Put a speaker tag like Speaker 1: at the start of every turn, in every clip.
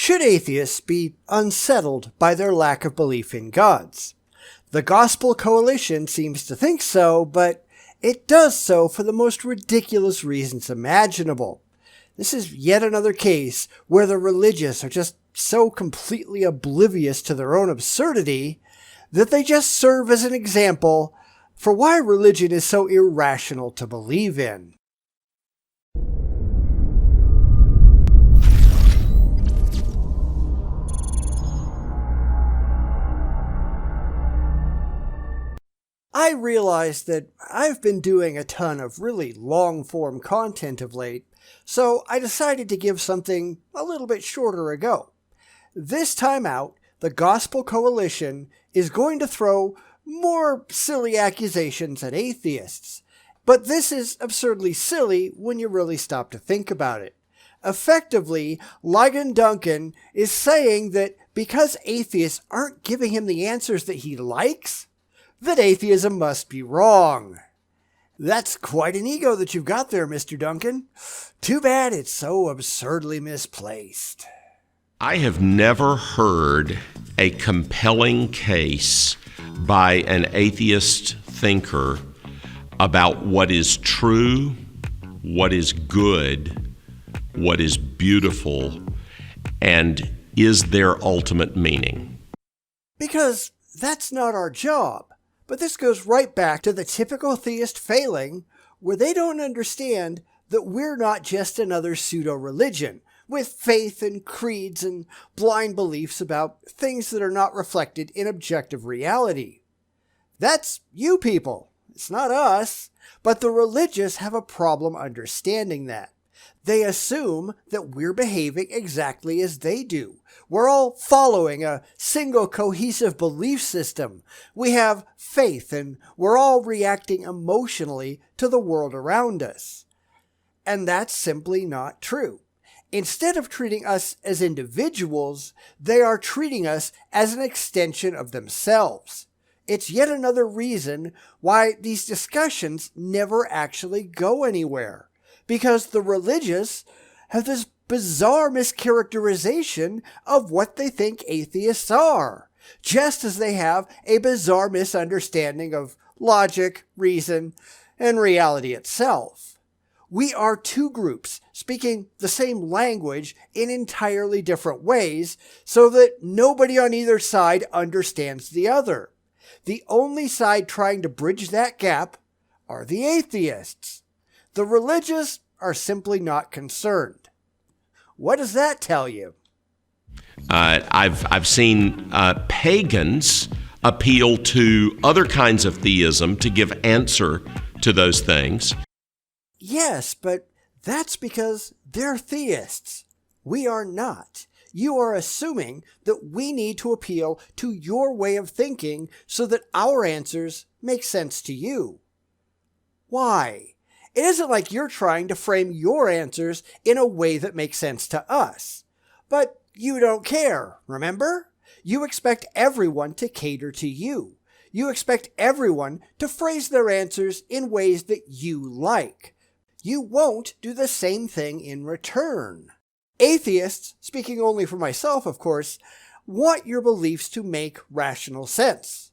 Speaker 1: Should atheists be unsettled by their lack of belief in gods? The Gospel Coalition seems to think so, but it does so for the most ridiculous reasons imaginable. This is yet another case where the religious are just so completely oblivious to their own absurdity that they just serve as an example for why religion is so irrational to believe in. I realize that I've been doing a ton of really long-form content of late, so I decided to give something a little bit shorter a go. This time out, the Gospel Coalition is going to throw more silly accusations at atheists. But this is absurdly silly when you really stop to think about it. Effectively, Ligon Duncan is saying that because atheists aren't giving him the answers that he likes, that atheism must be wrong. That's quite an ego that you've got there, Mr. Duncan. Too bad it's so absurdly misplaced.
Speaker 2: I have never heard a compelling case by an atheist thinker about what is true, what is good, what is beautiful, and is their ultimate meaning.
Speaker 1: Because that's not our job. But this goes right back to the typical theist failing, where they don't understand that we're not just another pseudo-religion, with faith and creeds and blind beliefs about things that are not reflected in objective reality. That's you people. It's not us. But the religious have a problem understanding that. They assume that we're behaving exactly as they do. We're all following a single cohesive belief system. We have faith and we're all reacting emotionally to the world around us. And that's simply not true. Instead of treating us as individuals, they are treating us as an extension of themselves. It's yet another reason why these discussions never actually go anywhere. Because the religious have this bizarre mischaracterization of what they think atheists are, just as they have a bizarre misunderstanding of logic, reason, and reality itself. We are two groups speaking the same language in entirely different ways so that nobody on either side understands the other. The only side trying to bridge that gap are the atheists. The religious are simply not concerned. What does that tell you?
Speaker 2: I've seen pagans appeal to other kinds of theism to give answer to those things.
Speaker 1: Yes, but that's because they're theists. We are not. You are assuming that we need to appeal to your way of thinking so that our answers make sense to you. Why? It isn't like you're trying to frame your answers in a way that makes sense to us. But you don't care, remember? You expect everyone to cater to you. You expect everyone to phrase their answers in ways that you like. You won't do the same thing in return. Atheists, speaking only for myself of course, want your beliefs to make rational sense.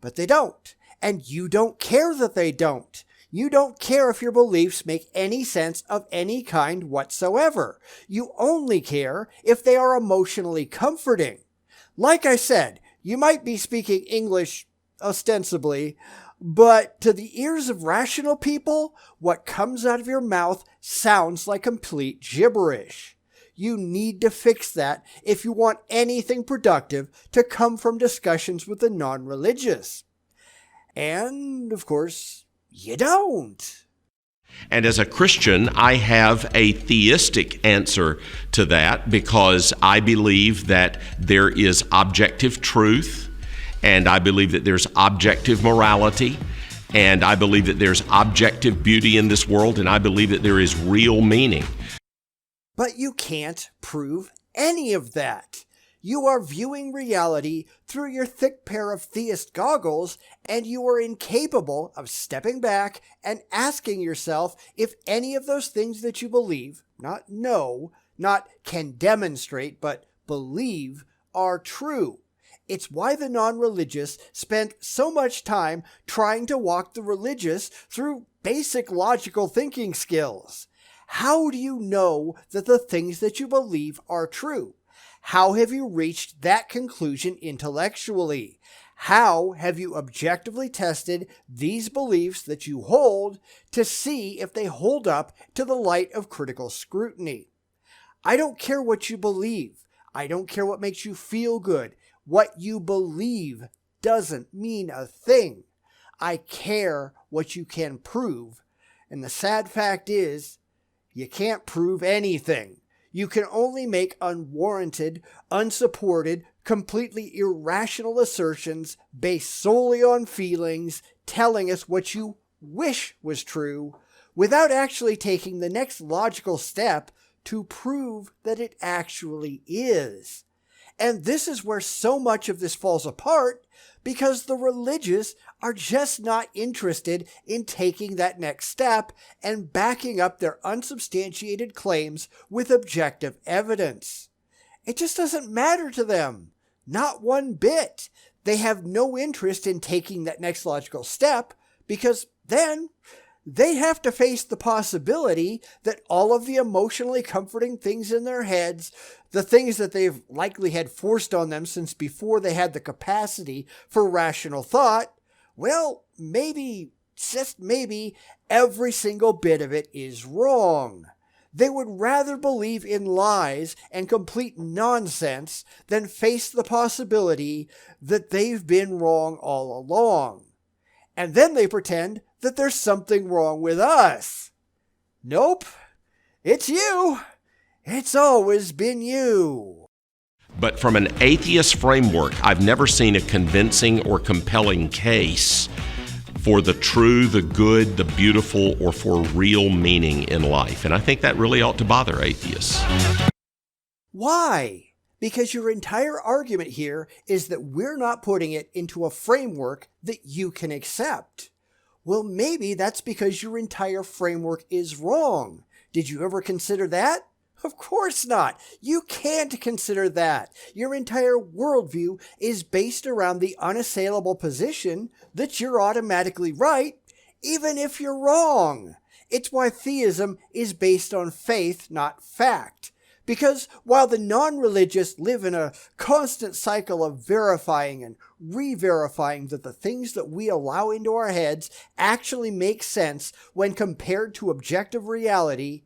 Speaker 1: But they don't. And you don't care that they don't. You don't care if your beliefs make any sense of any kind whatsoever. You only care if they are emotionally comforting. Like I said, you might be speaking English ostensibly, but to the ears of rational people, what comes out of your mouth sounds like complete gibberish. You need to fix that if you want anything productive to come from discussions with the non-religious. And, of course, you don't.
Speaker 2: And as a Christian, I have a theistic answer to that because I believe that there is objective truth, and I believe that there's objective morality, and I believe that there's objective beauty in this world, and I believe that there is real meaning.
Speaker 1: But you can't prove any of that. You are viewing reality through your thick pair of theist goggles, and you are incapable of stepping back and asking yourself if any of those things that you believe, not know, not can demonstrate, but believe are true. It's why the non-religious spent so much time trying to walk the religious through basic logical thinking skills. How do you know that the things that you believe are true? How have you reached that conclusion intellectually? How have you objectively tested these beliefs that you hold to see if they hold up to the light of critical scrutiny? I don't care what you believe. I don't care what makes you feel good. What you believe doesn't mean a thing. I care what you can prove. And the sad fact is, you can't prove anything. You can only make unwarranted, unsupported, completely irrational assertions based solely on feelings, telling us what you wish was true, without actually taking the next logical step to prove that it actually is. And this is where so much of this falls apart, because the religious are just not interested in taking that next step and backing up their unsubstantiated claims with objective evidence. It just doesn't matter to them. Not one bit. They have no interest in taking that next logical step, because then they have to face the possibility that all of the emotionally comforting things in their heads, the things that they've likely had forced on them since before they had the capacity for rational thought, well, maybe, just maybe, every single bit of it is wrong. They would rather believe in lies and complete nonsense than face the possibility that they've been wrong all along. And then they pretend that there's something wrong with us. Nope, it's you. It's always been you.
Speaker 2: But from an atheist framework, I've never seen a convincing or compelling case for the true, the good, the beautiful, or for real meaning in life. And I think that really ought to bother atheists.
Speaker 1: Why? Because your entire argument here is that we're not putting it into a framework that you can accept. Well, maybe that's because your entire framework is wrong. Did you ever consider that? Of course not. You can't consider that. Your entire worldview is based around the unassailable position that you're automatically right, even if you're wrong. It's why theism is based on faith, not fact. Because while the non-religious live in a constant cycle of verifying and re-verifying that the things that we allow into our heads actually make sense when compared to objective reality,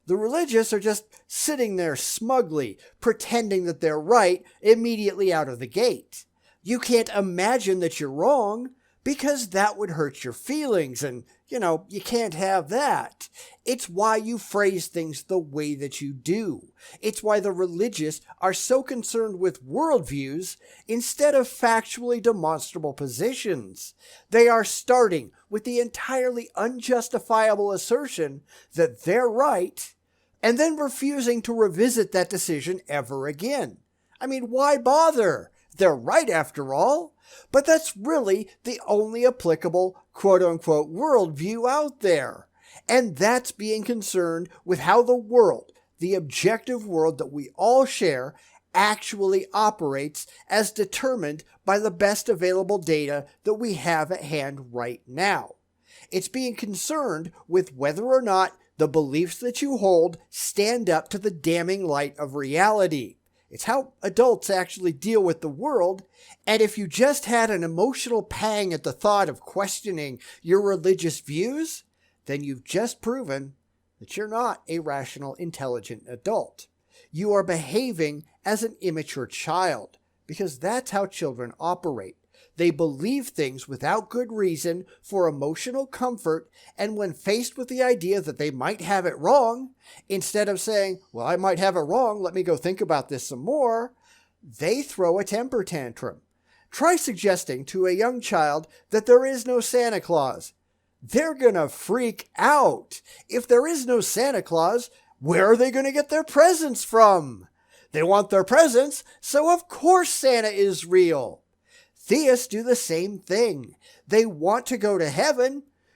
Speaker 1: the religious are just sitting there smugly, pretending that they're right immediately out of the gate. You can't imagine that you're wrong, because that would hurt your feelings, and, you can't have that. It's why you phrase things the way that you do. It's why the religious are so concerned with worldviews instead of factually demonstrable positions. They are starting with the entirely unjustifiable assertion that they're right, and then refusing to revisit that decision ever again. I mean, why bother? They're right after all. But that's really the only applicable quote-unquote worldview out there. And that's being concerned with how the world, the objective world that we all share, actually operates as determined by the best available data that we have at hand right now. It's being concerned with whether or not the beliefs that you hold stand up to the damning light of reality. It's how adults actually deal with the world, and if you just had an emotional pang at the thought of questioning your religious views, then you've just proven that you're not a rational, intelligent adult. You are behaving as an immature child, because that's how children operate. They believe things without good reason for emotional comfort, and when faced with the idea that they might have it wrong, instead of saying, well, I might have it wrong, let me go think about this some more, they throw a temper tantrum. Try suggesting to a young child that there is no Santa Claus. They're gonna freak out. If there is no Santa Claus, where are they gonna get their presents from? They want their presents, so of course Santa is real. Theists do the same thing. They want to go to heaven,